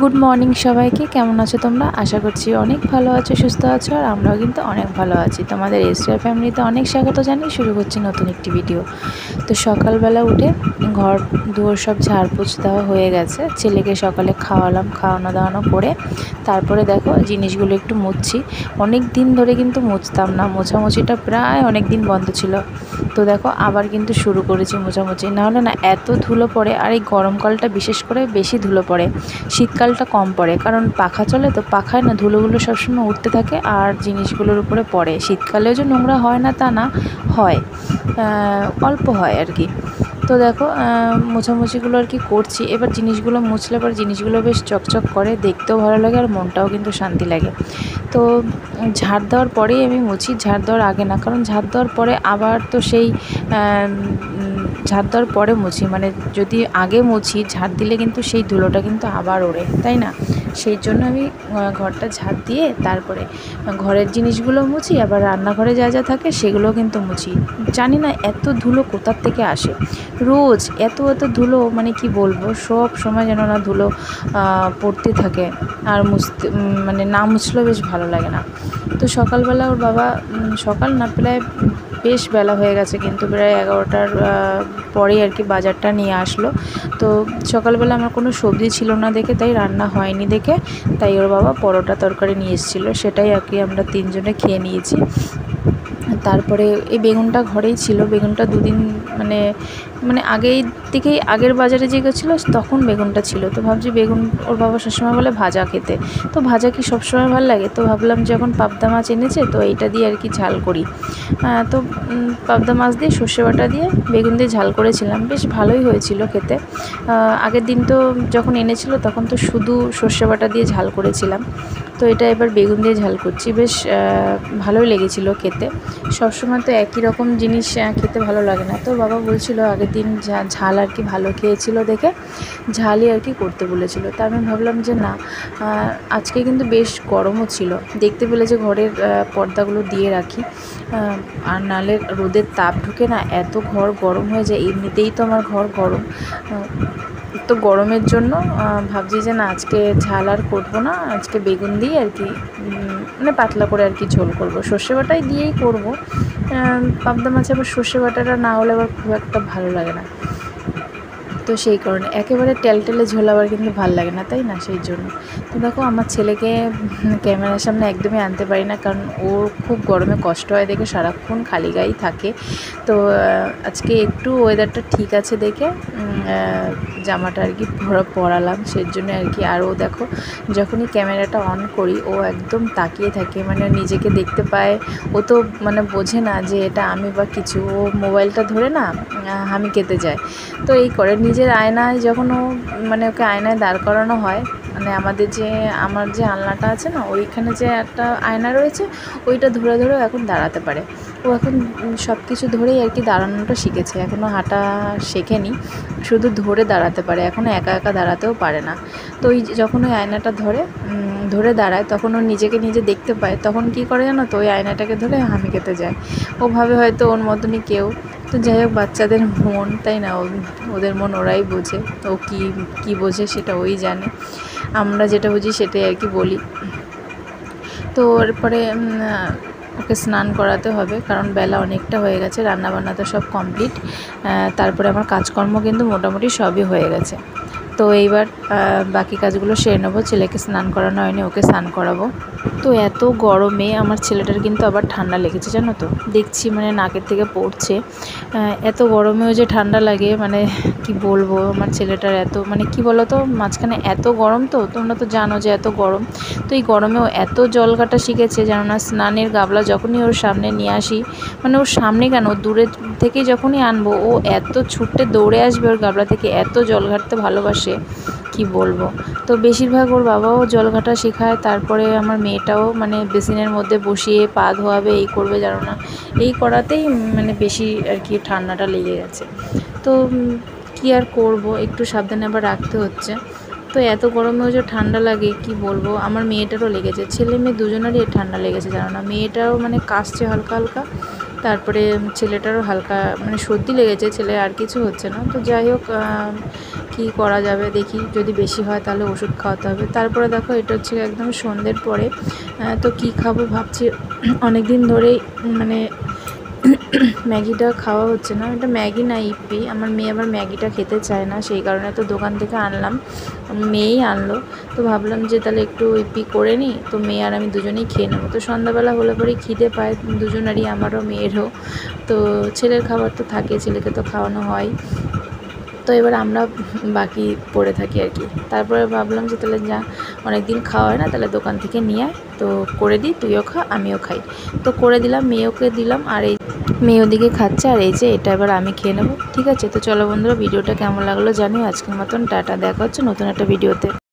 Good morning সবাইকে। কেমন আছো তোমরা? আশা করছি অনেক ভালো আছো, সুস্থ আছো। আর আমরাও কিন্তু অনেক ভালো আছি। তোমাদের এসআর ফ্যামিলিতে অনেক স্বাগত জানিয়ে শুরু করছি নতুন একটি ভিডিও। তো সকালবেলা উঠে ঘর দুয়ার সব ঝাড়পোছ দেওয়া হয়ে গেছে। ছেলেকে সকালে খাওয়ালাম, খাওয়ানো দাওয়ানো করে তারপরে দেখো জিনিসগুলো একটু মুছছি। অনেক দিন ধরে কিন্তু মুছতাম না, মোছামুছিটা প্রায় অনেক দিন বন্ধ ছিল। তো দেখো আবার কিন্তু শুরু করেছি মোছামুছি। নাহলে না এত ধুলো পড়ে, আর এই গরমকালটা বিশেষ করে বেশি ধুলো পড়ে, শীতকালটা কম পড়ে। কারণ পাখা চলে তো পাখায় না ধুলোগুলো সবসময় উঠতে থাকে আর জিনিসগুলোর উপরে পড়ে। শীতকালেও যে নোংরা হয় না তা না, হয়, অল্প হয় আর কি। তো দেখো মোছামুছিগুলো আর কি করছি। এবার জিনিসগুলো মুছলে পর জিনিসগুলো বেশ চকচক করে, দেখতেও ভালো লাগে আর মনটাও কিন্তু শান্তি লাগে। তো ঝাড় দেওয়ার পরেই আমি মুছি, ঝাড় দেওয়ার আগে না। কারণ ঝাড় দেওয়ার পরে আবার তো সেই ঝাড় দেওয়ার পরে মুছি, মানে যদি আগে মুছি ঝাড় দিলে কিন্তু সেই ধুলোটা কিন্তু আবার ওড়ে, তাই না? সেই জন্য আমি ঘরটা ঝাড় দিয়ে তারপরে ঘরের জিনিসগুলো মুছি, আবার রান্নাঘরে যা যা থাকে সেগুলো কিন্তু মুছি। জানি না এত ধুলো কোথার থেকে আসে, রোজ এত এত ধুলো, মানে কি বলবো, সব সময় যেন না ধুলো পড়তে থাকে। আর মুছতে মানে না মুছলেও বেশ ভালো লাগে না। তো সকালবেলা ওর বাবা, সকাল না প্রায় বেশ বেলা হয়ে গেছে, কিন্তু প্রায় 11টার পরেই আর কি বাজারটা নিয়ে আসলো। তো সকালবেলা আমার কোনো সবজি ছিল না দেখে, তাই রান্না হয়নি দেখে, তাই ওর বাবা পরোটা তরকারি নিয়ে এসেছিলো, সেটাই আর কি আমরা তিনজনে খেয়ে নিয়েছি। তারপরে এই বেগুনটা ঘরেই ছিল, বেগুনটা দুদিন মানে মানে আগেই থেকেই, আগের বাজারে যে গেছিলো তখন বেগুনটা ছিল। তো ভাবছি বেগুন, ওর বাবা সবসময় বলে ভাজা খেতে, তো ভাজা কি সবসময় ভালো লাগে? তো ভাবলাম যখন পাবদা মাছ এনেছে তো এইটা দিয়ে আর কি ঝাল করি। তো পাবদা মাছ দিয়ে সর্ষে বাটা দিয়ে বেগুন দিয়ে ঝাল করেছিলাম, বেশ ভালোই হয়েছিল খেতে। আগের দিন তো যখন এনেছিল তখন তো শুধু সর্ষে বাটা দিয়ে ঝাল করেছিলাম, তো এটা এবার বেগুন দিয়ে ঝাল করছি, বেশ ভালোই লেগেছিলো খেতে। সবসময় তো একই রকম জিনিস খেতে ভালো লাগে না। তো বাবা বলছিল আগের দিন ঝাল আর কি ভালো খেয়েছিল দেখে ঝালই আর কি করতে বলেছিল। তা আমি ভাবলাম যে না, আজকে কিন্তু বেশ গরমও ছিল, দেখতে পেলে যে ঘরের পর্দাগুলো দিয়ে রাখি, আর নালে রোদের তাপ ঢুকে না এত ঘর গরম হয়ে যায়। এমনিতেই তো আমার ঘর গরম, তো গরমের জন্য ভাবছি যে না আজকে ঝাল আর করবো না, আজকে বেগুন দিয়ে আর কি মানে পাতলা করে আর কি ঝোল করবো, সর্ষে বাটাই দিয়েই করবো। পাবদা মাছে আবার সর্ষে বাটাটা না হলে আবার খুব একটা ভালো লাগে না, তো সেই কারণে একেবারে টেলটেলে ঝোল আবার কিন্তু ভালো লাগে না, তাই না? সেই জন্য। তো দেখো আমার ছেলেকে ক্যামেরার সামনে একদমই আনতে পারি না, কারণ ওর খুব গরমে কষ্ট হয় দেখে সারাক্ষণ খালি গায়েই থাকে। তো আজকে একটু ওয়েদারটা ঠিক আছে দেখে জামাটা আর কি পরালাম, সেই জন্য আর কি। আর ও দেখো যখনই ক্যামেরাটা অন করি ও একদম তাকিয়ে থাকে, মানে নিজেকে দেখতে পায়। ও তো মানে বোঝে না যে এটা আমি বা কিছু, ও মোবাইলটা ধরে না হামি খেতে যায়। তো এই করে নিজের আয়নায় যখন ও মানে ওকে আয়নায় দাঁড় করানো হয়, মানে আমার যে আলনাটা আছে না, ওইখানে যে একটা আয়না রয়েছে, ওইটা ধরে ধরেও এখন দাঁড়াতে পারে। ও এখন সব কিছু ধরেই আর কি দাঁড়ানোটা শিখেছে, এখনও হাঁটা শেখেনি, শুধু ধরে দাঁড়াতে পারে, এখনও একা একা দাঁড়াতেও পারে না। তো ওই যখন ওই আয়নাটা ধরে দাঁড়ায় তখন ও নিজেকে নিজে দেখতে পায়, তখন কী করে জানো তো, ওই আয়নাটাকে ধরে হামি খেতে যায়। ও ভাবে হয়তো ওর মতনই কেউ। তো যাই হোক, বাচ্চাদের মন, তাই না? ওদের মন ওরাই বোঝে, ও কী বোঝে সেটা ওই জানে, আমরা যেটা বুঝি সেটাই আর কি বলি। তো এরপরে ওকে স্নান করাতে হবে, কারণ বেলা অনেকটা হয়ে গেছে, রান্নাবান্না তো সব কমপ্লিট। তারপরে আমার কাজকর্ম কিন্তু মোটামুটি সবই হয়ে গেছে। তো এইবার বাকি কাজগুলো সেরে নেবো। ছেলেকে স্নান করানো হয়নি, ওকে স্নান করাবো। তো এত গরমে আমার ছেলেটার কিন্তু আবার ঠান্ডা লেগেছে, জানো তো, দেখছি মানে নাকের থেকে পড়ছে। এত গরমেও যে ঠান্ডা লাগে, মানে কি বলবো, আমার ছেলেটার এত মানে কি বলো তো, মাঝখানে এত গরম, তো তোমরা তো জানো যে এত গরম, তো এই গরমেও এত জল ঘাটা শিখেছে জানো না। স্নানের গাবলা যখনই ওর সামনে নিয়ে আসি, মানে ওর সামনে কেন, দূরে থেকে যখনই আনবো ও এত ছুটতে দৌড়ে আসবে ওর গাবলা থেকে, এত জল ঘাটতে ভালোবাসে, কি বলবো। তো বেশিরভাগ ওর বাবাও জল ঘাটা শেখায়, তারপরে আমার মেয়েটাও মানে বেসিনের মধ্যে বসিয়ে পা ধোয়াবে, এই করবে জানো না, এই করাতেই মানে বেশি আর কি ঠান্ডাটা লেগে গেছে। তো কি আর করব, একটু সাবধানে আবার রাখতে হচ্ছে। তো এত গরমেও যে ঠান্ডা লাগে কি বলবো, আমার মেয়েটারও লেগেছে, ছেলে মেয়ে দুজনেরই ঠান্ডা লেগেছে জানো না। মেয়েটাও মানে কাশছে হালকা হালকা, তারপরে ছেলেটারও হালকা মানে সর্দি লেগেছে, ছেলে আর কিছু হচ্ছে না। তো যাই হোক কী করা যাবে দেখি, যদি বেশি হয় তাহলে ওষুধ খাওয়াতে হবে। তারপরে দেখো এটা হচ্ছে একদম সন্ধ্যের পরে, তো কি খাবো ভাবছি। অনেক দিন ধরেই মানে ম্যাগিটা খাওয়া হচ্ছে না, এটা ম্যাগি না ইপি, আমার মেয়ে আবার ম্যাগিটা খেতে চায় না, সেই কারণে তো দোকান থেকে আনলাম, মেয়েই আনলো। তো ভাবলাম যে তাহলে একটু ইপি করে নিই, তো মেয়ে আর আমি দুজনেই খেয়ে নেবো। তো সন্ধ্যাবেলা হলে পরেই খিদে পায় দুজনারই, আমারও মেয়েরও। তো ছেলের খাবার তো থাকে, ছেলেকে তো খাওয়ানো হয়। তো এবার আমরা বাকি পড়ে থাকি আর কি। তারপরে ভাবলাম যে তাহলে যা অনেক দিন খাওয়া হয় না, তাহলে দোকান থেকে নিয়ে আয়, তো করে দিই, তুইও খা আমিও খাই। তো করে দিলাম, মেয়েওকে দিলাম, আর এই মেয়ে ওদিকে খাচ্ছে, আর এই যে এটা এবার আমি খেয়ে নেবো। ঠিক আছে, তো চলো বন্ধুরা, ভিডিওটা কেমন লাগলো জানিও। আজকের মতন টাটা, দেখা হচ্ছে নতুন একটা ভিডিওতে।